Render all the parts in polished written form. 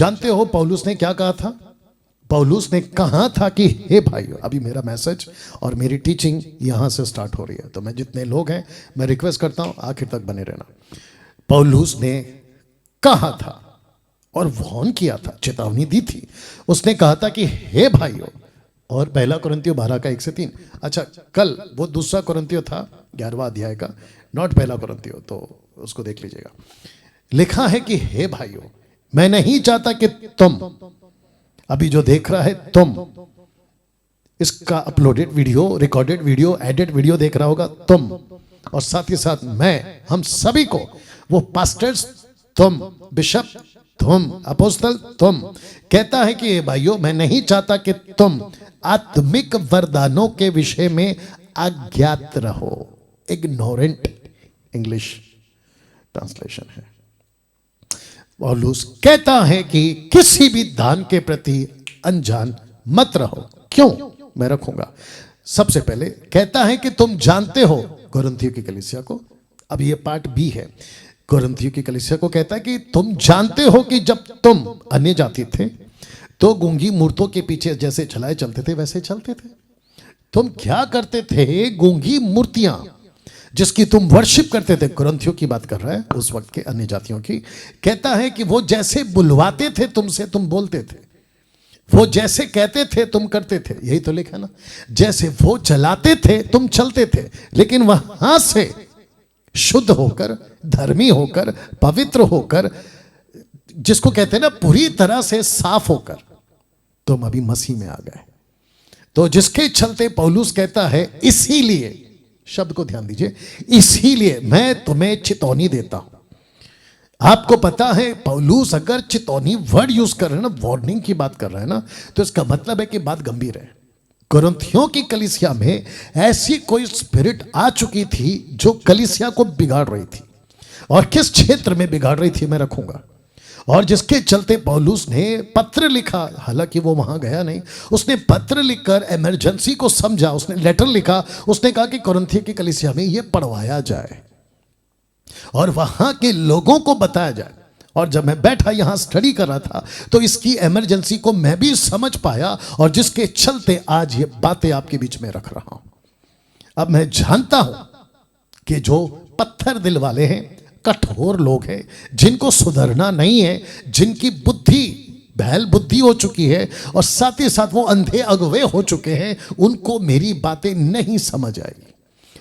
जानते हो पौलुस ने क्या कहा था? पौलुस ने कहा था कि हे भाइयों, अभी मेरा मैसेज और मेरी टीचिंग यहां से स्टार्ट हो रही है, तो मैं जितने लोग हैं मैं रिक्वेस्ट करता हूं आखिर तक बने रहना। पौलुस ने कहा था और वार्न किया था, चेतावनी दी थी। उसने कहा था कि हे भाइयों, और पहला कुरिन्थियों 12 का 1 से 3। अच्छा, कल वो दूसरा कुरिन्थियों था 11वां अध्याय का, नॉट पहला कुरिन्थियों, तो उसको देख लीजिएगा। लिखा है कि हे भाइयों, मैं नहीं चाहता कि तुम, अभी जो देख रहा है तुम, इसका uploaded video, recorded video, edit video देख रहा होगा तुम, और साथ ही साथ मैं, हम सभी को, वो पास्टर्स तुम, बिशप तुम, अपोस्तल तुम, कहता है कि भाइयों मैं नहीं चाहता कि तुम आत्मिक वरदानों के विषय में अज्ञात रहो। इग्नोरेंट इंग्लिश ट्रांसलेशन है। पौलुस कहता है कि किसी भी दान के प्रति अनजान मत रहो। क्यों? मैं रखूंगा। सबसे पहले कहता है कि तुम जानते हो कुरिन्थियों की कलीसिया को, अब ये पार्ट बी है। कुरिन्थियों की कलीसिया को कहता है कि तुम जानते हो कि जब तुम अन्य जाति थे तो गूंगी मूर्तों के पीछे जैसे चलाए चलते थे वैसे चलते थे। तुम क्या करते थे? गूंगी मूर्तियां जिसकी तुम वर्शिप करते थे। कुरिन्थियों की बात कर रहा है, उस वक्त के अन्य जातियों की। कहता है कि वो जैसे बुलवाते थे तुमसे, तुम बोलते थे, वो जैसे कहते थे तुम करते थे। यही तो लिखा ना, जैसे वो चलाते थे तुम चलते थे, लेकिन वहां से शुद्ध होकर, धर्मी होकर, पवित्र होकर, जिसको कहते हैं ना पूरी तरह से साफ होकर, तुम अभी मसीह में आ गए। तो जिसके चलते पौलुस कहता है, इसीलिए, शब्द को ध्यान दीजिए, इसीलिए मैं तुम्हें चेतावनी देता हूं। आपको पता है पौलुस अगर चेतावनी वर्ड यूज कर रहे हैं ना, वार्निंग की बात कर रहा है ना, तो इसका मतलब है कि बात गंभीर है। कुरिन्थियों की कलीसिया में ऐसी कोई स्पिरिट आ चुकी थी जो कलीसिया को बिगाड़ रही थी, और किस क्षेत्र में बिगाड़ रही थी मैं रखूंगा। और जिसके चलते पौलुस ने पत्र लिखा, हालांकि वो वहां गया नहीं, उसने पत्र लिखकर इमरजेंसी को समझा, उसने लेटर लिखा, उसने कहा कि कुरिन्थियों की कलीसिया में ये पढ़वाया जाए और वहां के लोगों को बताया जाए। और जब मैं बैठा यहां स्टडी कर रहा था तो इसकी इमरजेंसी को मैं भी समझ पाया, और जिसके चलते आज ये बातें आपके बीच में रख रहा हूं। अब मैं जानता हूं कि जो पत्थर दिल वाले हैं, कठोर लोग हैं, जिनको सुधरना नहीं है, जिनकी बुद्धि बैल बुद्धि हो चुकी है, और साथ ही साथ वो अंधे अगवे हो चुके हैं, उनको मेरी बातें नहीं समझ आएगी।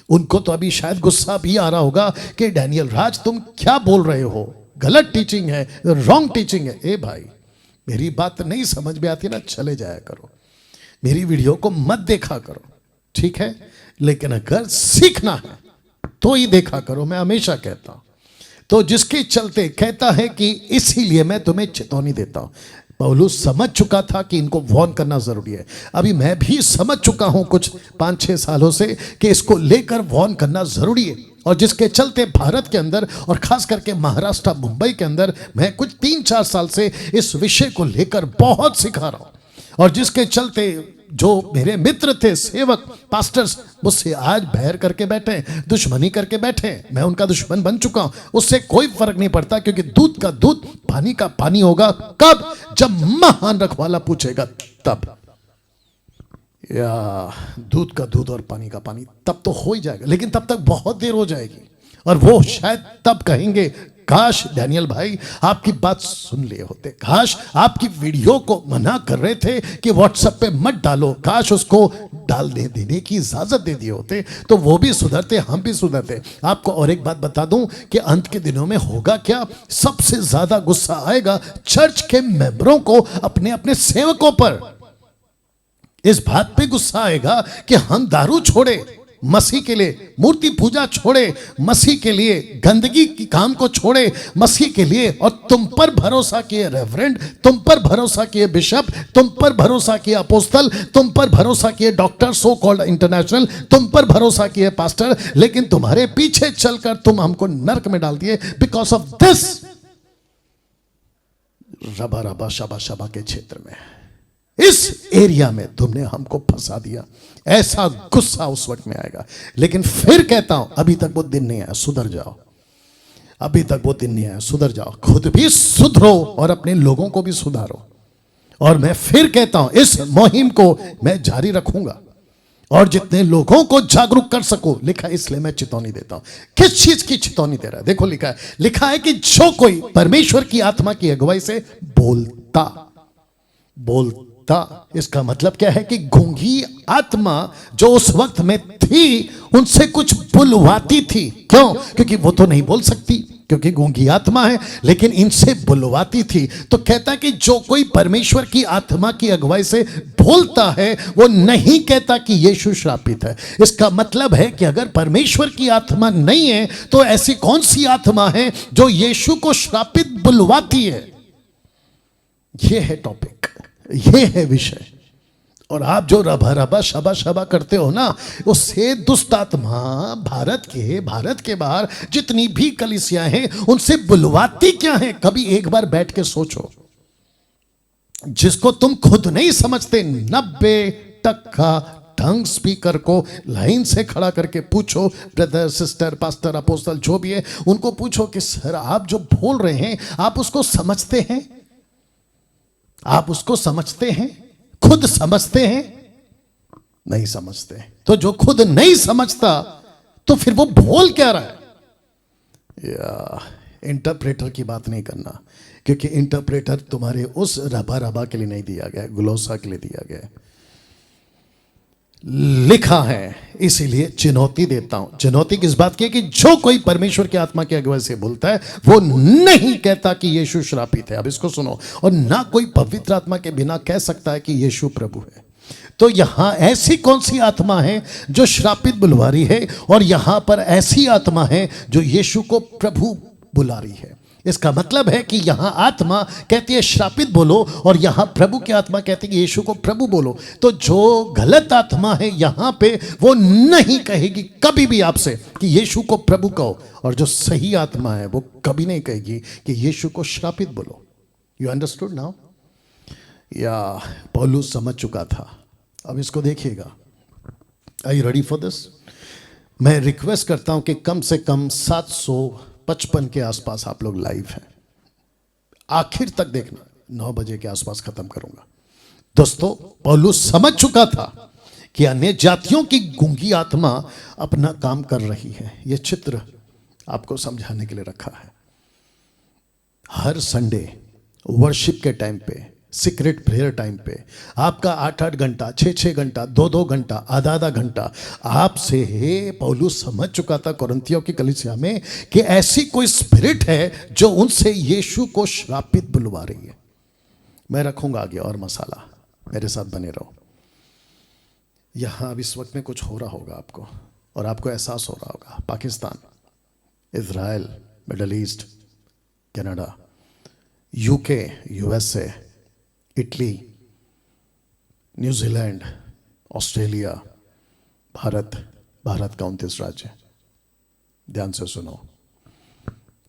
उनको तो अभी शायद गुस्सा भी आ रहा होगा कि डैनियल राज तुम क्या बोल रहे हो, गलत टीचिंग है, रॉन्ग टीचिंग है। ए भाई, मेरी बात नहीं समझ में आती ना, चले जाया करो, मेरी वीडियो को मत देखा करो, ठीक है? लेकिन अगर सीखना है तो ही देखा करो, मैं हमेशा कहता हूं। तो जिसके चलते कहता है कि इसीलिए मैं तुम्हें चेतावनी देता हूं। पौलुस समझ चुका था कि इनको वार्न करना जरूरी है। अभी मैं भी समझ चुका हूं कुछ 5-6 सालों से कि इसको लेकर वार्न करना जरूरी है। और जिसके चलते भारत के अंदर और खास करके महाराष्ट्र, मुंबई के अंदर मैं कुछ 3-4 साल से इस विषय को लेकर बहुत सिखा रहा हूं। और जिसके चलते जो मेरे मित्र थे, सेवक, पास्टर्स, मुझसे आज बैर करके बैठे, दुश्मनी करके बैठे, मैं उनका दुश्मन बन चुका हूं। उससे कोई फर्क नहीं पड़ता, क्योंकि दूध का दूध, पानी का पानी होगा। कब? जब महान रखवाला पूछेगा तब। या दूध का दूध और पानी का पानी, तब तो हो ही जाएगा, लेकिन तब तक बहुत देर हो जाएगी। और वो शायद तब कहेंगे, काश डैनियल भाई आपकी बात सुन लिए होते, काश आपकी वीडियो को मना कर रहे थे कि व्हाट्सएप पे मत डालो, काश उसको डाल देने की इजाजत दे दिए होते, तो वो भी सुधरते, हम भी सुधरते। आपको और एक बात बता दूं कि अंत के दिनों में होगा क्या, सबसे ज्यादा गुस्सा आएगा चर्च के मेंबरों को, अपने अपने सेवकों पर। इस बात पे गुस्सा आएगा कि हम दारू छोड़े मसीह के लिए, मूर्ति पूजा छोड़े मसीह के लिए, गंदगी की काम को छोड़े मसीह के लिए, और तुम पर भरोसा किए रेवरेंड, तुम पर भरोसा किए बिशप, तुम पर भरोसा किए अपोस्तल, तुम पर भरोसा किए डॉक्टर सो कॉल्ड इंटरनेशनल, तुम पर भरोसा किए पास्टर, लेकिन तुम्हारे पीछे चलकर तुम हमको नरक में डाल दिए बिकॉज ऑफ दिस। रबा रबा शबा शबा के क्षेत्र में, इस एरिया में तुमने हमको फंसा दिया। ऐसा गुस्सा उस वक्त में आएगा। लेकिन फिर कहता हूं, अभी तक वो दिन नहीं आया, सुधर जाओ। अभी तक वो दिन नहीं आया, सुधर जाओ, खुद भी सुधरो और अपने लोगों को भी सुधारो। और मैं फिर कहता हूं, इस मुहिम को मैं जारी रखूंगा और जितने लोगों को जागरूक कर सको। लिखा है, इसलिए मैं चेतावनी देता हूं। किस चीज की चेतावनी दे रहा है? देखो लिखा है कि जो कोई परमेश्वर की आत्मा की अगुवाई से बोलता, इसका मतलब क्या है कि गूंगी आत्मा जो उस वक्त में थी उनसे कुछ बुलवाती थी। क्यों? क्योंकि वो तो नहीं बोल सकती, क्योंकि गूंगी आत्मा है, लेकिन इनसे बुलवाती थी। तो कहता है कि जो कोई परमेश्वर की आत्मा की अगुवाई से बोलता है वो नहीं कहता कि यीशु श्रापित है। इसका मतलब है कि अगर परमेश्वर की आत्मा नहीं है तो ऐसी कौन सी आत्मा है जो यीशु को श्रापित बुलवाती है? यह है टॉपिक, ये है विषय। और आप जो रबा रबा शबा शबा करते हो ना, उससे दुष्ट आत्मा भारत के बाहर जितनी भी कलीसियां हैं उनसे बुलवाती क्या है? कभी एक बार बैठ के सोचो। जिसको तुम खुद नहीं समझते, 90% ढंग स्पीकर को लाइन से खड़ा करके पूछो, ब्रदर सिस्टर पास्टर अपोस्टल जो भी है, उनको पूछो कि सर आप जो बोल रहे हैं आप उसको समझते हैं? आप उसको समझते हैं? खुद समझते हैं? नहीं समझते। तो जो खुद नहीं समझता तो फिर वो बोल क्या रहा है? या इंटरप्रेटर की बात नहीं करना, क्योंकि इंटरप्रेटर तुम्हारे उस रबा रबा के लिए नहीं दिया गया, ग्लोसा के लिए दिया गया। लिखा है, इसीलिए चुनौती देता हूं। चुनौती किस बात की है? कि जो कोई परमेश्वर की आत्मा की अगुवाई से बोलता है वो नहीं कहता कि यीशु श्रापित है। अब इसको सुनो। और ना कोई पवित्र आत्मा के बिना कह सकता है कि यीशु प्रभु है। तो यहां ऐसी कौन सी आत्मा है जो श्रापित बुलवा रही है, और यहां पर ऐसी आत्मा है जो यीशु को प्रभु बुला रही है। इसका मतलब है कि यहां आत्मा कहती है श्रापित बोलो, और यहां प्रभु की आत्मा कहती है कि यीशु को प्रभु बोलो। तो जो गलत आत्मा है यहां पे वो नहीं कहेगी कभी भी आपसे कि यीशु को प्रभु कहो, और जो सही आत्मा है वो कभी नहीं कहेगी कि यीशु को श्रापित बोलो। You understood now? या पौलुस समझ चुका था। अब इसको देखिएगा। Are you ready for this? मैं रिक्वेस्ट करता हूं कि कम से कम 755 के आसपास आप लोग लाइव हैं। आखिर तक देखना, 9 बजे के आसपास खत्म करूंगा। दोस्तों, पौलुस समझ चुका था कि अन्य जातियों की गूंगी आत्मा अपना काम कर रही है। यह चित्र आपको समझाने के लिए रखा है। हर संडे वर्शिप के टाइम पे, सीक्रेट प्रेयर टाइम पे आपका 8-8 घंटा, 6-6 घंटा, 2-2 घंटा, आधा-आधा घंटा आपसे पौलुस समझ चुका था कोरिन्थियों की कलीसिया में कि ऐसी कोई स्पिरिट है जो उनसे यीशु को श्रापित बुलवा रही है। मैं रखूंगा आगे और मसाला, मेरे साथ बने रहो। यहां अब इस वक्त में कुछ हो रहा होगा आपको, और आपको एहसास हो रहा होगा। Pakistan, Israel, middle east, Canada, UK, USA, Italy, New Zealand, Australia, Bharat का 29 राज्य। ध्यान से सुनो।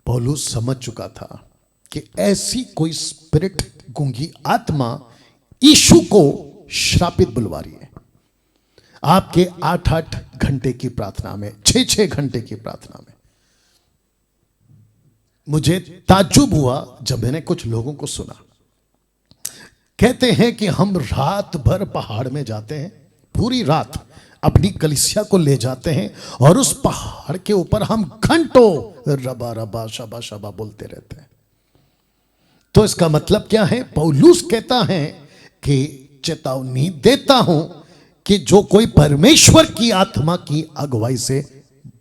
पौलुस समझ चुका था कि ऐसी कोई स्पिरिट, गूंगी आत्मा यीशु को श्रापित बुलवा रही है। आपके 8-8 घंटे की प्रार्थना में, 6-6 घंटे की प्रार्थना में। मुझे ताज्जुब हुआ जब मैंने कुछ लोगों को सुना। कहते हैं कि हम रात भर पहाड़ में जाते हैं, पूरी रात अपनी कलीसिया को ले जाते हैं, और उस पहाड़ के ऊपर हम घंटों रबा रबा शबा शबा बोलते रहते हैं। तो इसका मतलब क्या है? पौलुस कहता है कि चेतावनी देता हूं कि जो कोई परमेश्वर की आत्मा की अगुवाई से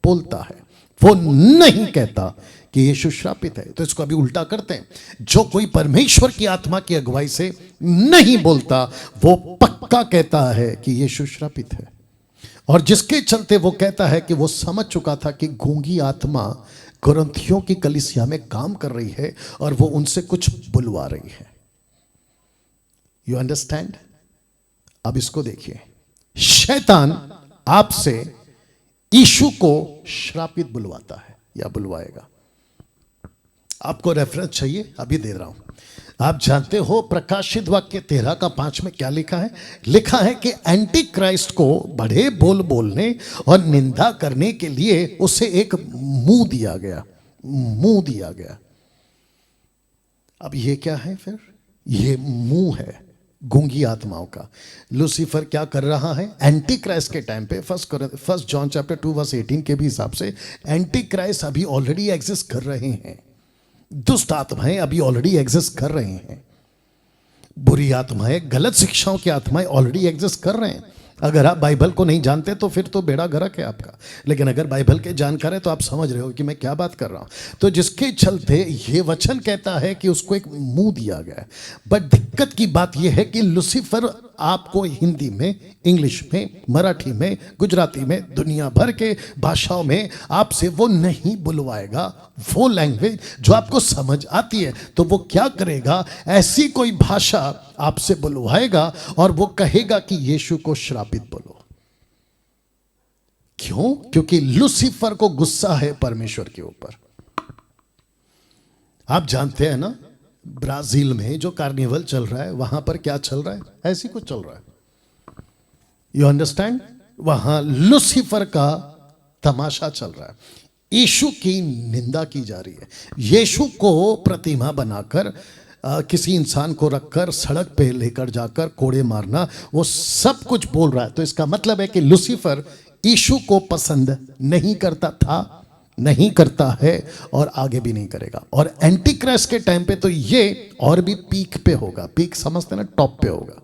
बोलता है वो नहीं कहता कि यीशु श्रापित है। तो इसको अभी उल्टा करते हैं। जो कोई परमेश्वर की आत्मा की अगुवाई से नहीं बोलता वो पक्का कहता है कि यीशु श्रापित है। और जिसके चलते वो कहता है कि वो समझ चुका था कि गूंगी आत्मा कोरिन्थियों की कलीसिया में काम कर रही है और वो उनसे कुछ बुलवा रही है। You understand? अब इसको देखिए। शैतान आपसे यीशु को श्रापित बुलवाता है या बुलवाएगा। आपको रेफरेंस चाहिए? अभी दे रहा हूं। आप जानते हो प्रकाशित वाक्य 13:5 में क्या लिखा है? लिखा है कि एंटी क्राइस्ट को बड़े बोल बोलने और निंदा करने के लिए उसे एक मुंह दिया गया। मुंह दिया गया। अब ये क्या है फिर? ये मुंह है गूंगी आत्माओं का। लूसीफर क्या कर रहा है? एंटी क्राइस्ट के टाइम पे फर्स्ट जॉन चैप्टर 2 वर्स 18 के भी हिसाब से एंटी क्राइस्ट अभी ऑलरेडी एग्जिस्ट कर रहे हैं। दुष्ट आत्माएं अभी ऑलरेडी एग्जिस्ट कर रहे हैं। बुरी आत्माएं, गलत शिक्षाओं की आत्माएं ऑलरेडी एग्जिस्ट कर रहे हैं। अगर आप बाइबल को नहीं जानते तो फिर तो बेड़ा गर्क है आपका, लेकिन अगर बाइबल के जानकार है तो आप समझ रहे हो कि मैं क्या बात कर रहा हूं। तो जिसके चलते ये वचन कहता है कि उसको एक मुंह दिया गया है। बट दिक्कत की बात यह है कि लूसीफर आपको हिंदी में, इंग्लिश में, मराठी में, गुजराती में, दुनिया भर के भाषाओं में आपसे वो नहीं बुलवाएगा। वो लैंग्वेज जो आपको समझ आती है तो वो क्या करेगा? ऐसी कोई भाषा आपसे बुलवाएगा और वो कहेगा कि यीशु को श्रापित बोलो। क्यों? क्योंकि लूसीफर को गुस्सा है परमेश्वर के ऊपर। आप जानते हैं ना, ब्राजील में जो कार्निवल चल रहा है वहां पर क्या चल रहा है? ऐसी कुछ चल रहा है। You understand? वहां लूसीफर का तमाशा चल रहा है। यीशु की निंदा की जा रही है। यीशु को प्रतिमा बनाकर किसी इंसान को रखकर सड़क पे लेकर जाकर कोड़े मारना, वो सब कुछ बोल रहा है। तो इसका मतलब है कि लूसीफर यीशु को पसंद नहीं करता था, नहीं करता है और आगे भी नहीं करेगा। और एंटी क्राइस्ट के टाइम पे तो ये और भी पीक पे होगा। पीक समझते ना, टॉप पे होगा।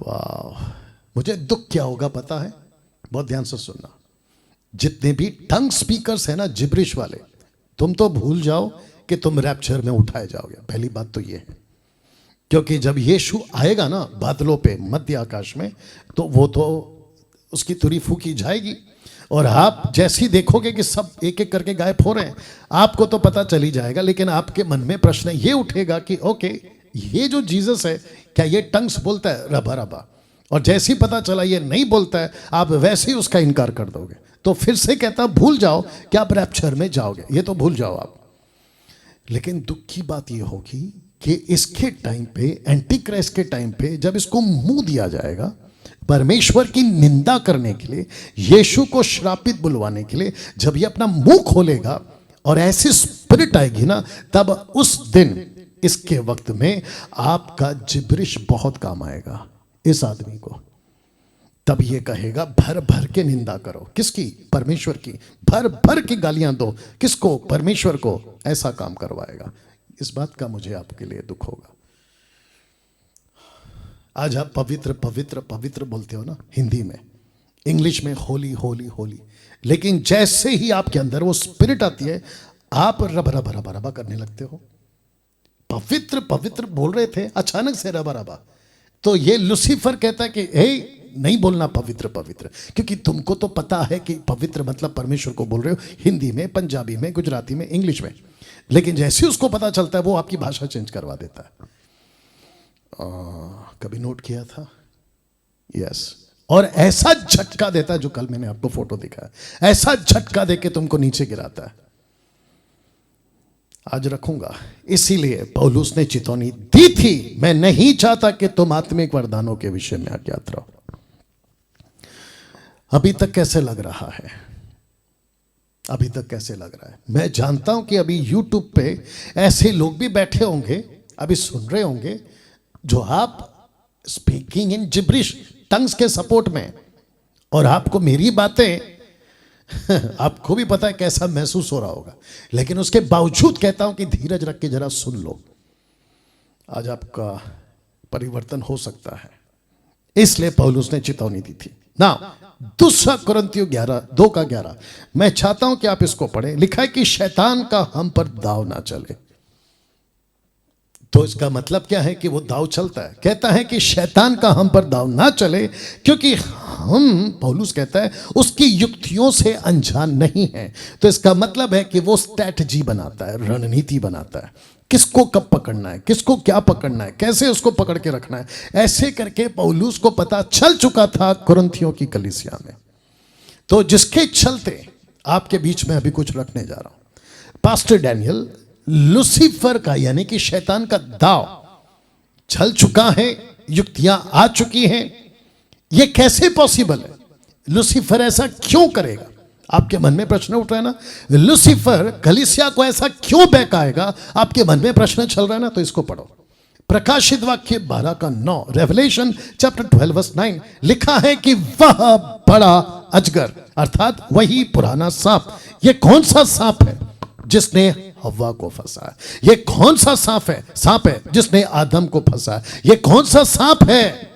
वाह! मुझे दुख क्या होगा पता है? बहुत ध्यान से सुनना। जितने भी टंग स्पीकर्स है ना, जिब्रिश वाले, तुम तो भूल जाओ कि तुम रैप्चर में उठाए जाओगे। पहली बात तो ये है, क्योंकि जब यीशु आएगा ना बादलों पे मध्य आकाश में, तो वो तो उसकी तुरी फूकी जाएगी और आप जैसे ही देखोगे कि सब एक एक करके गायब हो रहे हैं, आपको तो पता चली जाएगा। लेकिन आपके मन में प्रश्न ये उठेगा कि ओके, ये जो जीसस है क्या ये टंग्स बोलता है? रबा रबा। और जैसे ही पता चला ये नहीं बोलता है, आप वैसे ही उसका इनकार कर दोगे। तो फिर से कहता भूल जाओ कि आप रैप्चर में जाओगे, ये तो भूल जाओ आप। लेकिन दुख की बात यह होगी कि इसके टाइम पे, एंटी क्राइस्ट के टाइम पे, जब इसको मुंह दिया जाएगा परमेश्वर की निंदा करने के लिए, यीशु को श्रापित बुलवाने के लिए, जब ये अपना मुंह खोलेगा और ऐसी स्पिरिट आएगी ना, तब उस दिन, इसके वक्त में आपका जिब्रिश बहुत काम आएगा इस आदमी को। तब ये कहेगा भर भर के निंदा करो। किसकी? परमेश्वर की। भर भर के गालियां दो। किसको? परमेश्वर को। ऐसा काम करवाएगा। इस बात का मुझे आपके लिए दुख होगा। आज आप पवित्र पवित्र पवित्र बोलते हो ना हिंदी में, इंग्लिश में होली होली होली, लेकिन जैसे ही आपके अंदर वो स्पिरिट आती है, आप रबा रबा रबा रबा करने लगते हो। पवित्र पवित्र बोल रहे थे, अचानक से रबा रबा। तो ये लूसीफर कहता है कि हे, नहीं बोलना पवित्र पवित्र, क्योंकि तुमको तो पता है कि पवित्र मतलब परमेश्वर को बोल रहे हो, हिंदी में, पंजाबी में, गुजराती में, इंग्लिश में। लेकिन जैसे उसको पता चलता है वो आपकी भाषा चेंज करवा देता है। कभी नोट किया था? यस। और ऐसा झटका देता है, जो कल मैंने आपको फोटो दिखाया, ऐसा झटका देके तुमको नीचे गिराता है। आज रखूंगा। इसीलिए पौलुस ने चेतावनी दी थी, मैं नहीं चाहता कि तुम आत्मिक वरदानों के विषय में अज्ञात रहो। अभी तक कैसे लग रहा है? अभी तक कैसे लग रहा है? मैं जानता हूं कि अभी यूट्यूब पे ऐसे लोग भी बैठे होंगे, अभी सुन रहे होंगे, जो आप स्पीकिंग इन जिब्रिश टंग्स के सपोर्ट में, और आपको मेरी बातें आपको भी पता है कैसा महसूस हो रहा होगा, लेकिन उसके बावजूद कहता हूं कि धीरज रख के जरा सुन लो। आज आपका परिवर्तन हो सकता है। इसलिए पौलुस ने चेतावनी दी थी ना। दूसरा कुरिन्थियों 2:11 मैं चाहता हूं कि आप इसको पढ़ें। लिखा है कि शैतान का हम पर दाव ना चले। तो इसका मतलब क्या है कि वो दाव चलता है। कहता है कि शैतान का हम पर दाव ना चले, क्योंकि हम, पौलुस कहता है, उसकी युक्तियों से अनजान नहीं है। तो इसका मतलब है कि वो स्ट्रैटेजी बनाता है, रणनीति बनाता है, किसको कब पकड़ना है, किसको क्या पकड़ना है, कैसे उसको पकड़ के रखना है। ऐसे करके पौलुस को पता चल चुका था कुरिन्थियों की कलीसिया में। तो जिसके चलते आपके बीच में अभी कुछ रखने जा रहा हूं। पास्टर डैनियल, लूसीफर का यानी कि शैतान का दाव चल चुका है, युक्तियां आ चुकी हैं। यह कैसे पॉसिबल है? लूसीफर ऐसा क्यों करेगा? आपके मन में प्रश्न उठ रहा है ना, लूसीफर कलीसिया को ऐसा क्यों बहकाएगा? आपके मन में प्रश्न चल रहा है ना, तो इसको पढ़ो। प्रकाशित वाक्य 12:9, रेवलेशन चैप्टर 12:9 लिखा है कि वह बड़ा अजगर अर्थात वही पुराना सांप। ये कौन सा सांप है? जिसने हव्वा को फंसा है। ये कौन सा सांप है जिसने आदम को फंसा है। ये कौन सा सांप है?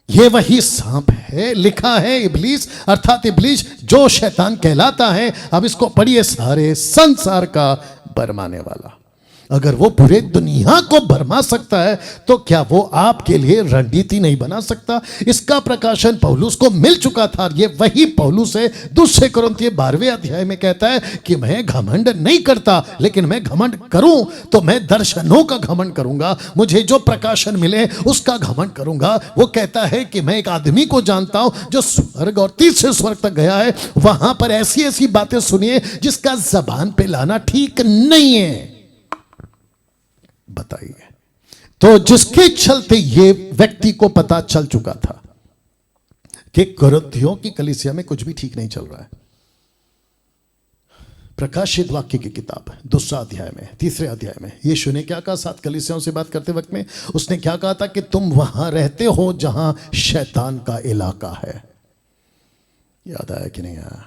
ये वही सांप है। लिखा है इब्लीस अर्थात इब्लीस जो शैतान कहलाता है। अब इसको पढ़िए, सारे संसार का भरमाने वाला। अगर वो पूरे दुनिया को भरमा सकता है तो क्या वो आपके लिए रणनीति नहीं बना सकता? इसका प्रकाशन पौलुस को मिल चुका था। ये वही पौलुस है, दूसरे कुरिन्थियों 12वें अध्याय में कहता है कि मैं घमंड नहीं करता, लेकिन मैं घमंड करूं तो मैं दर्शनों का घमंड करूंगा। मुझे जो प्रकाशन मिले उसका घमंड करूंगा। वो कहता है कि मैं एक आदमी को जानता हूं जो स्वर्ग और तीसरे स्वर्ग तक गया है। वहां पर ऐसी ऐसी बातें सुनिए जिसका जबान पे लाना ठीक नहीं है। बताइए, तो जिसके चलते ये व्यक्ति को पता चल चुका था कि कुरिन्थियों की कलीसिया में कुछ भी ठीक नहीं चल रहा है। प्रकाशित वाक्य की किताब 2 अध्याय में 3 अध्याय में यीशु ने क्या कहा 7 कलीसियाओं से बात करते वक्त में? उसने क्या कहा था कि तुम वहां रहते हो जहां शैतान का इलाका है। याद आया कि नहीं आया?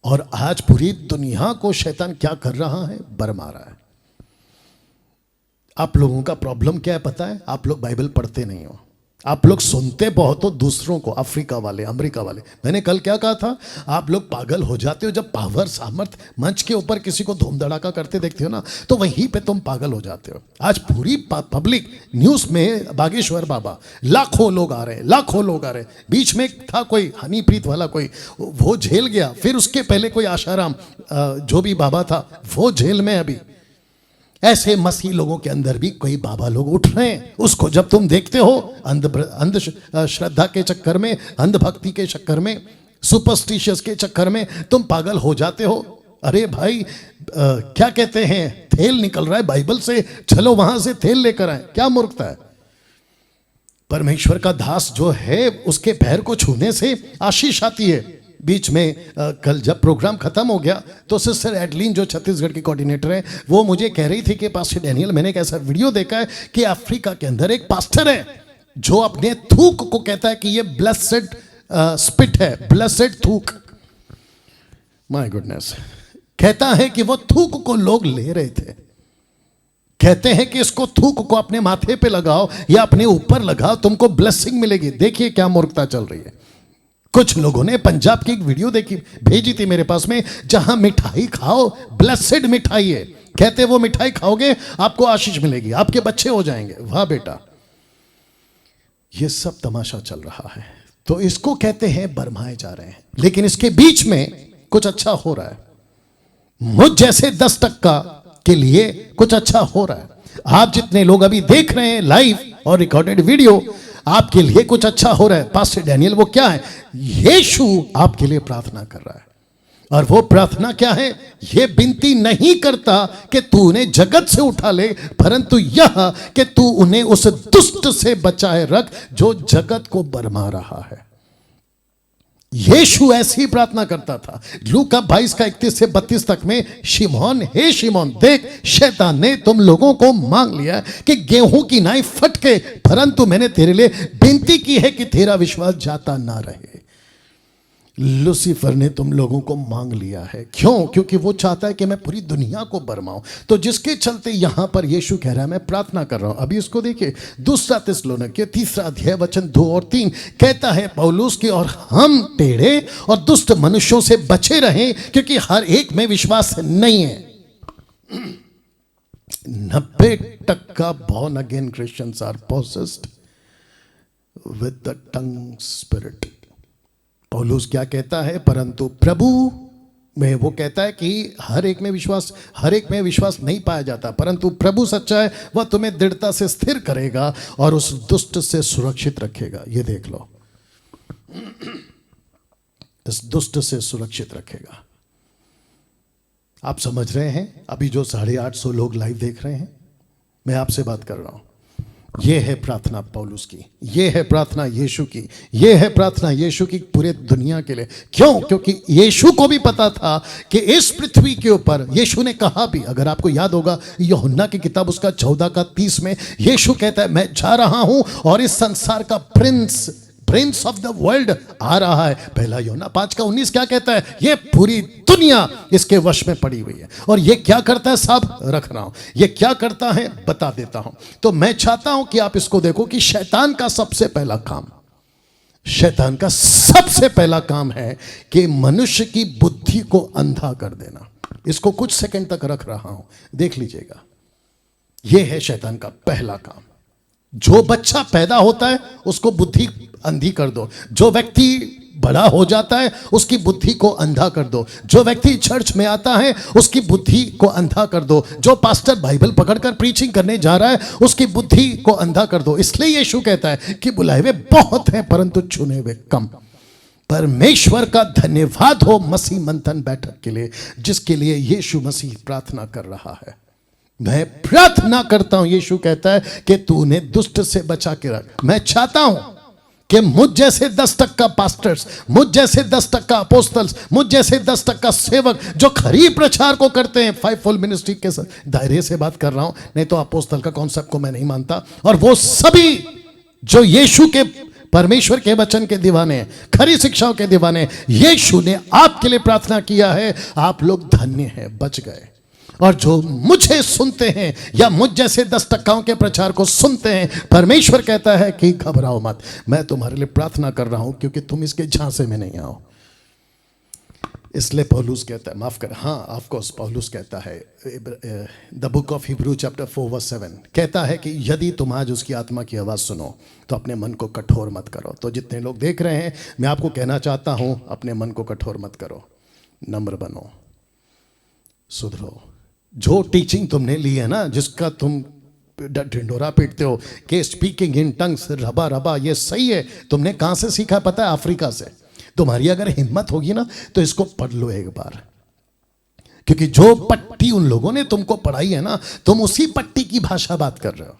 और आज पूरी दुनिया को शैतान क्या कर रहा है? भरमा रहा है। आप लोगों का प्रॉब्लम क्या है पता है? आप लोग बाइबल पढ़ते नहीं हो। आप लोग सुनते बहुत हो दूसरों को, अफ्रीका वाले, अमेरिका वाले। मैंने कल क्या कहा था? आप लोग पागल हो जाते हो जब पावर सामर्थ मंच के ऊपर किसी को धूम धड़ाका करते देखते हो ना, तो वहीं पे तुम पागल हो जाते हो। आज पूरी पब्लिक न्यूज में बागेश्वर बाबा, लाखों लोग आ रहे हैं, लाखों लोग आ रहे हैं। बीच में था कोई हनीप्रीत वाला कोई, वो जेल गया। फिर उसके पहले कोई आशाराम जो भी बाबा था वो जेल में। अभी ऐसे मसीह लोगों के अंदर भी कई बाबा लोग उठ रहे हैं। उसको जब तुम देखते हो अंध श्रद्धा के चक्कर में, अंध भक्ति के चक्कर में, सुपरस्टिशियस के चक्कर में तुम पागल हो जाते हो। अरे भाई क्या कहते हैं, थेल निकल रहा है बाइबल से, चलो वहां से थेल लेकर आए। क्या मूर्खता है? परमेश्वर का दास जो है उसके पैर को छूने से आशीष आती है। बीच में कल जब प्रोग्राम खत्म हो गया तो सिस्टर एडलिन जो छत्तीसगढ़ की कोऑर्डिनेटर है वो मुझे कह रही थी कि पास्टर डैनियल मैंने एक ऐसा वीडियो देखा है कि अफ्रीका के अंदर एक पास्टर है जो अपने थूक को कहता है कि ये ब्लेसेड स्पिट है, ब्लेसेड थूक। माय गुडनेस, कहता है कि वो थूक को लोग ले रहे थे। कहते हैं कि इसको थूक को अपने माथे पे लगाओ या अपने ऊपर लगाओ, तुमको ब्लेसिंग मिलेगी। देखिए क्या मूर्खता चल रही है। कुछ लोगों ने पंजाब की एक वीडियो देखी, भेजी थी मेरे पास में, जहां मिठाई खाओ, ब्लेसेड मिठाई है। कहते वो मिठाई खाओगे आपको आशीष मिलेगी, आपके बच्चे हो जाएंगे। वाह बेटा, ये सब तमाशा चल रहा है। तो इसको कहते हैं भरमाए जा रहे हैं। लेकिन इसके बीच में कुछ अच्छा हो रहा है। मुझ जैसे 10% के लिए कुछ अच्छा हो रहा है। आप जितने लोग अभी देख रहे हैं लाइव और रिकॉर्डेड वीडियो, आपके लिए कुछ अच्छा हो रहा है। पास्टर डैनियल वो क्या है? यीशु आपके लिए प्रार्थना कर रहा है। और वो प्रार्थना क्या है? ये विनती नहीं करता कि तू उन्हें जगत से उठा ले, परंतु यह कि तू उन्हें उस दुष्ट से बचाए रख जो जगत को भरमा रहा है। यीशु ऐसी प्रार्थना करता था। लूका 22:31 से 32 तक में, शिमोन, हे शिमोन, देख शैतान ने तुम लोगों को मांग लिया कि गेहूं की नाई फटके, परंतु मैंने तेरे लिए विनती की है कि तेरा विश्वास जाता ना रहे। लूसीफर ने तुम लोगों को मांग लिया है। क्यों? क्योंकि वो चाहता है कि मैं पूरी दुनिया को भरमाऊं। तो जिसके चलते यहां पर यीशु कह रहा है मैं प्रार्थना कर रहा हूं। अभी इसको देखिए, 2 थिस्सलुनीके 3 अध्याय वचन 2 और 3 कहता है पौलुस की, और हम टेढ़े और दुष्ट मनुष्यों से बचे रहें क्योंकि हर एक में विश्वास नहीं है। 90% born again Christians are possessed with the tongue spirit। पौलुस क्या कहता है? परंतु प्रभु में वो कहता है कि हर एक में विश्वास नहीं पाया जाता, परंतु प्रभु सच्चा है, वह तुम्हें दृढ़ता से स्थिर करेगा और उस दुष्ट से सुरक्षित रखेगा। ये देख लो, इस दुष्ट से सुरक्षित रखेगा। आप समझ रहे हैं? अभी जो 850 लोग लाइव देख रहे हैं, मैं आपसे बात कर रहा हूं। ये है प्रार्थना पौलुस की, ये है प्रार्थना यीशु की, ये है प्रार्थना यीशु की पूरे दुनिया के लिए। क्यों? क्योंकि यीशु को भी पता था कि इस पृथ्वी के ऊपर, यीशु ने कहा भी, अगर आपको याद होगा यूहन्ना की किताब उसका 14:30 में यीशु कहता है मैं जा रहा हूं और इस संसार का प्रिंस ऑफ द वर्ल्ड आ रहा है। पहला यूहन्ना 5:19 क्या कहता है? ये पूरी दुनिया इसके वश में पड़ी हुई है। और ये क्या करता है साहब, रख रहा हूं, ये क्या करता है बता देता हूं। तो मैं चाहता हूं कि आप इसको देखो कि शैतान का सबसे पहला काम है कि मनुष्य की बुद्धि को अंधा कर देना। इसको कुछ सेकंड तक रख रहा हूं, देख लीजिएगा। यह है शैतान का पहला काम। जो बच्चा पैदा होता है उसको बुद्धि अंधी कर दो, जो व्यक्ति बड़ा हो जाता है उसकी बुद्धि को अंधा कर दो, जो व्यक्ति चर्च में आता है उसकी बुद्धि को अंधा कर दो, जो पास्टर बाइबल पकड़कर प्रीचिंग करने जा रहा है उसकी बुद्धि को अंधा कर दो। इसलिए यीशु कहता है कि बुलाए हुए बहुत हैं परंतु चुने हुए कम। परमेश्वर का धन्यवाद हो मसीह मंथन बैठक के लिए, जिसके लिए यीशु मसीह प्रार्थना कर रहा है। मैं प्रार्थना करता हूं, यीशु कहता है कि तू उन्हें दुष्ट से बचा के रख। मैं चाहता हूं कि मुझ जैसे 10% पास्टर्स, मुझ जैसे 10% अपोस्टल्स, मुझ जैसे 10% सेवक जो खरी प्रचार को करते हैं, 5-fold मिनिस्ट्री के दायरे से बात कर रहा हूं, नहीं तो अपोस्तल का कॉन्सेप्ट को मैं नहीं मानता। और वो सभी जो यीशु के, परमेश्वर के वचन के दीवाने, खरी शिक्षाओं के दीवाने, यीशु ने आपके लिए प्रार्थना किया है, आप लोग धन्य हैं, बच गए। और जो मुझे सुनते हैं या मुझ जैसे 10% के प्रचार को सुनते हैं, परमेश्वर कहता है कि घबराओ मत, मैं तुम्हारे लिए प्रार्थना कर रहा हूं क्योंकि तुम इसके झांसे में नहीं आओ। इसलिए पौलुस कहता है, माफ कर, हाँ ऑफ कोर्स पौलुस कहता है, the book of Hebrew chapter 4:7 कहता है कि यदि तुम आज उसकी आत्मा की आवाज़ सुनो तो अपने मन को कठोर मत करो। तो जितने लोग देख रहे हैं, मैं आपको कहना चाहता हूं, अपने मन को कठोर मत करो, नम्र बनो, सुधरो। जो टीचिंग तुमने ली है ना, जिसका तुम ढिंढोरा पीटते हो कि स्पीकिंग इन टंग्स, रबा रबा, ये सही है, तुमने कहां से सीखा पता है? अफ्रीका से। तुम्हारी अगर हिम्मत होगी ना तो इसको पढ़ लो एक बार, क्योंकि जो पट्टी उन लोगों ने तुमको पढ़ाई है ना, तुम उसी पट्टी की भाषा बात कर रहे हो।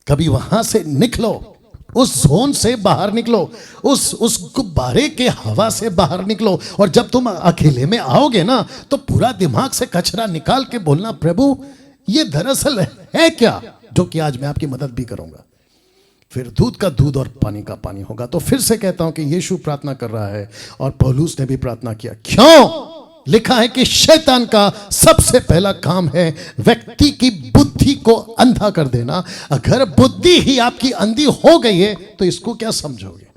कभी वहां से निकलो, उस जोन से बाहर निकलो, उस गुब्बारे के हवा से बाहर निकलो। और जब तुम अकेले में आओगे ना तो पूरा दिमाग से कचरा निकाल के बोलना, प्रभु ये दरअसल है क्या, जो कि आज मैं आपकी मदद भी करूंगा। फिर दूध का दूध और पानी का पानी होगा। तो फिर से कहता हूं कि यीशु प्रार्थना कर रहा है और पौलुस ने भी प्रार्थना किया। क्यों? लिखा है कि शैतान का सबसे पहला काम है व्यक्ति की बुद्धि को अंधा कर देना। अगर बुद्धि ही आपकी अंधी हो गई है तो इसको क्या समझोगे,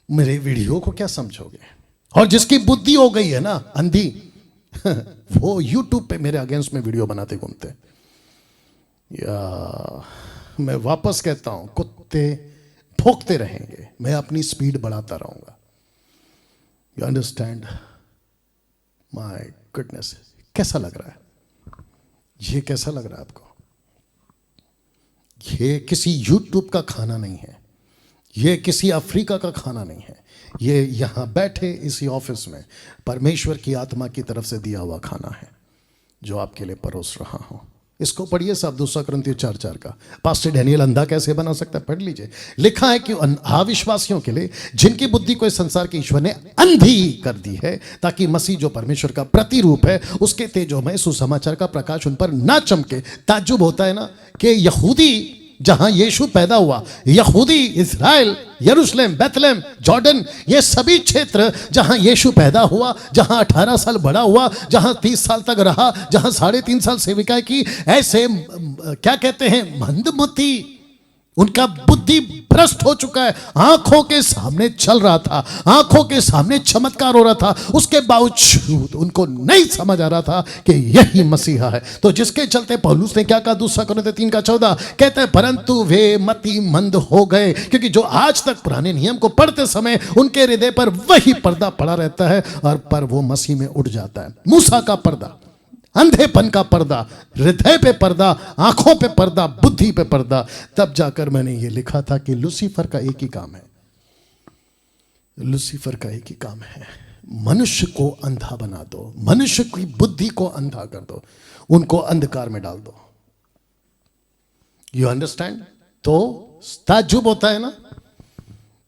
मेरे वीडियो को क्या समझोगे? और जिसकी बुद्धि हो गई है ना अंधी, वो यूट्यूब पे मेरे अगेंस्ट में वीडियो बनाते घूमते। या मैं वापस कहता हूं, कुत्ते भौंकते रहेंगे, मैं अपनी स्पीड बढ़ाता रहूंगा। You understand? माय गुडनेस, कैसा लग रहा है? ये कैसा लग रहा है आपको? ये किसी यूट्यूब का खाना नहीं है, ये किसी अफ्रीका का खाना नहीं है, ये यहां बैठे इसी ऑफिस में परमेश्वर की आत्मा की तरफ से दिया हुआ खाना है जो आपके लिए परोस रहा हूं। इसको पढ़िए साहब, 2 कुरिन्थियों 4:4 का। पास्टर डैनियल अंधा कैसे बना सकता है, पढ़ लीजिए। लिखा है कि अविश्वासियों के लिए जिनकी बुद्धि को इस संसार के ईश्वर ने अंधी कर दी है, ताकि मसीह जो परमेश्वर का प्रतिरूप है उसके तेजोमय सुसमाचार का प्रकाश उन पर ना चमके। ताज्जुब होता है ना कि यहूदी जहां यीशु पैदा हुआ, यहूदी, इज़राइल, यरूशलेम, बेथलेम, जॉर्डन, ये सभी क्षेत्र जहां यीशु पैदा हुआ, जहां 18 साल बड़ा हुआ, जहां 30 साल तक रहा, जहां 3.5 साल सेविका की, ऐसे क्या कहते हैं, मंदमती, उनका बुद्धि भ्रष्ट हो चुका है। आंखों के सामने चल रहा था, आंखों के सामने चमत्कार हो रहा था, उसके बावजूद उनको नहीं समझ आ रहा था कि यही मसीहा है। तो जिसके चलते पौलुस ने क्या कहा, 2 कुरिन्थियों 3:14 कहते हैं, परंतु वे मतिमंद हो गए, क्योंकि जो आज तक पुराने नियम को पढ़ते समय उनके हृदय पर वही पर्दा पड़ा रहता है, और पर वो मसीह में उड़ जाता है। मूसा का पर्दा, अंधेपन का पर्दा, हृदय पे पर्दा, आंखों पे पर्दा, बुद्धि पे पर्दा। तब जाकर मैंने ये लिखा था कि लूसीफर का एक ही काम है, लूसीफर का एक ही काम है, मनुष्य को अंधा बना दो, मनुष्य की बुद्धि को अंधा कर दो, उनको अंधकार में डाल दो। You understand? तो ताज्जुब होता है ना,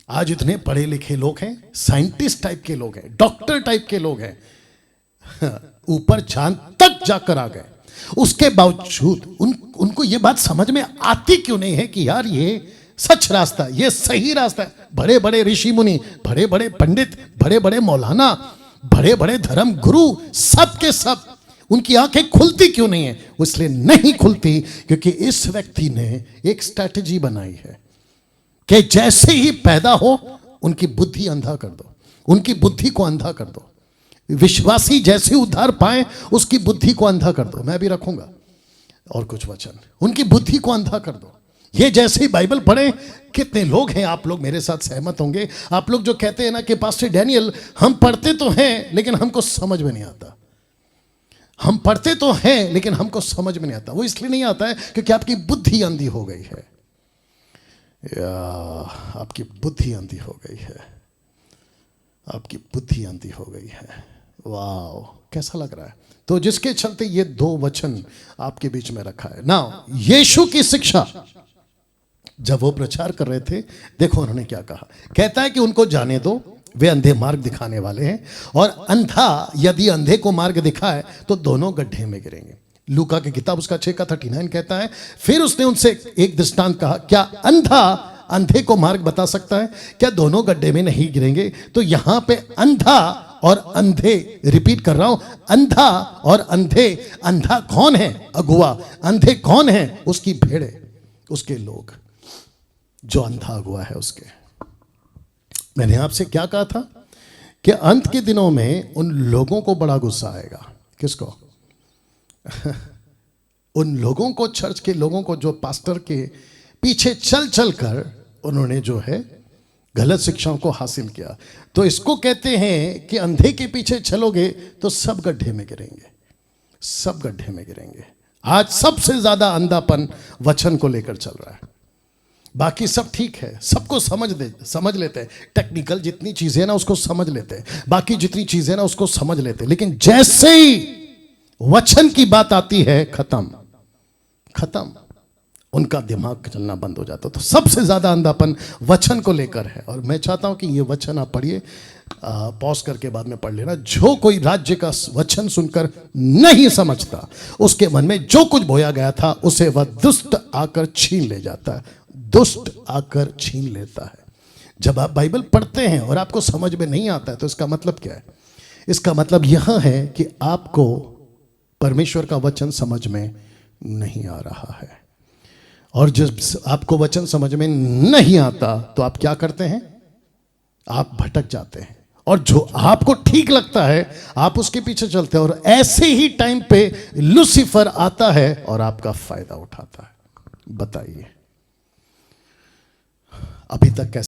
आज इतने पढ़े लिखे लोग हैं, साइंटिस्ट टाइप के लोग हैं, डॉक्टर टाइप के लोग हैं, ऊपर चांद तक जाकर आ गए, उसके बावजूद उनको ये बात समझ में आती क्यों नहीं है कि यार ये सच रास्ता, ये सही रास्ता है। बड़े बड़े ऋषि मुनि, बड़े बड़े पंडित, बड़े बड़े मौलाना, बड़े बड़े धर्म गुरु, सब के सब, उनकी आंखें खुलती क्यों नहीं है? वो इसलिए नहीं खुलती क्योंकि इस व्यक्ति ने एक स्ट्रैटेजी बनाई है कि जैसे ही पैदा हो उनकी बुद्धि अंधा कर दो, उनकी बुद्धि को अंधा कर दो। विश्वासी जैसे उद्धार पाए उसकी बुद्धि को अंधा कर दो। मैं भी रखूंगा और कुछ वचन, उनकी बुद्धि को अंधा कर दो। ये जैसे ही बाइबल पढ़े, कितने लोग हैं, आप लोग मेरे साथ सहमत होंगे, आप लोग जो कहते हैं ना कि पास्टर डैनियल हम पढ़ते तो हैं लेकिन हमको समझ में नहीं आता। हम पढ़ते तो हैं लेकिन हमको समझ में नहीं आता। वो इसलिए नहीं आता है क्योंकि आपकी बुद्धि अंधी हो गई है, या आपकी बुद्धि अंधी हो गई है, आपकी बुद्धि अंधी हो गई है। वाह, कैसा लग रहा है? तो जिसके चलते ये दो वचन आपके बीच में रखा है ना। यीशु की शिक्षा जब वो प्रचार कर रहे थे, देखो उन्होंने क्या कहा। कहता है कि उनको जाने दो, वे अंधे मार्ग दिखाने वाले हैं, और अंधा यदि अंधे को मार्ग दिखाए तो दोनों गड्ढे में गिरेंगे। लूका की किताब उसका 6:39 कहता है, फिर उसने उनसे एक दृष्टांत कहा, क्या अंधा अंधे को मार्ग बता सकता है? क्या दोनों गड्ढे में नहीं गिरेंगे? तो यहां पे अंधा और अंधे, रिपीट कर रहा हूं, अंधा और अंधे। अंधा कौन है? अगुआ। अंधे कौन है? उसकी भेड़े, उसके लोग, जो अंधा अगुआ है उसके। मैंने आपसे क्या कहा था कि अंत के दिनों में उन लोगों को बड़ा गुस्सा आएगा। किसको? उन लोगों को, चर्च के लोगों को, जो पास्टर के पीछे चल चल कर उन्होंने जो है गलत शिक्षाओं को हासिल किया। तो इसको कहते हैं कि अंधे के पीछे चलोगे तो सब गड्ढे में गिरेंगे, सब गड्ढे में गिरेंगे। आज सबसे ज्यादा अंधापन वचन को लेकर चल रहा है। बाकी सब ठीक है, सबको समझ लेते हैं, टेक्निकल जितनी चीजें ना उसको समझ लेते हैं, बाकी जितनी चीजें ना उसको समझ लेते हैं, लेकिन जैसे ही वचन की बात आती है, खत्म, उनका दिमाग चलना बंद हो जाता। तो सबसे ज्यादा अंधापन वचन को लेकर है। और मैं चाहता हूं कि ये वचन आप पढ़िए, पॉज करके बाद में पढ़ लेना। जो कोई राज्य का वचन सुनकर नहीं समझता, उसके मन में जो कुछ बोया गया था उसे वह दुष्ट आकर छीन ले जाता है, दुष्ट आकर छीन लेता है। जब आप बाइबल पढ़ते हैं और आपको समझ में नहीं आता है तो इसका मतलब क्या है? इसका मतलब यह है कि आपको परमेश्वर का वचन समझ में नहीं आ रहा है। और जब आपको वचन समझ में नहीं आता तो आप क्या करते हैं? आप भटक जाते हैं, और जो आपको ठीक लगता है आप उसके पीछे चलते हैं, और ऐसे ही टाइम पे लूसीफर आता है और आपका फायदा उठाता है। बताइए अभी तक कैसे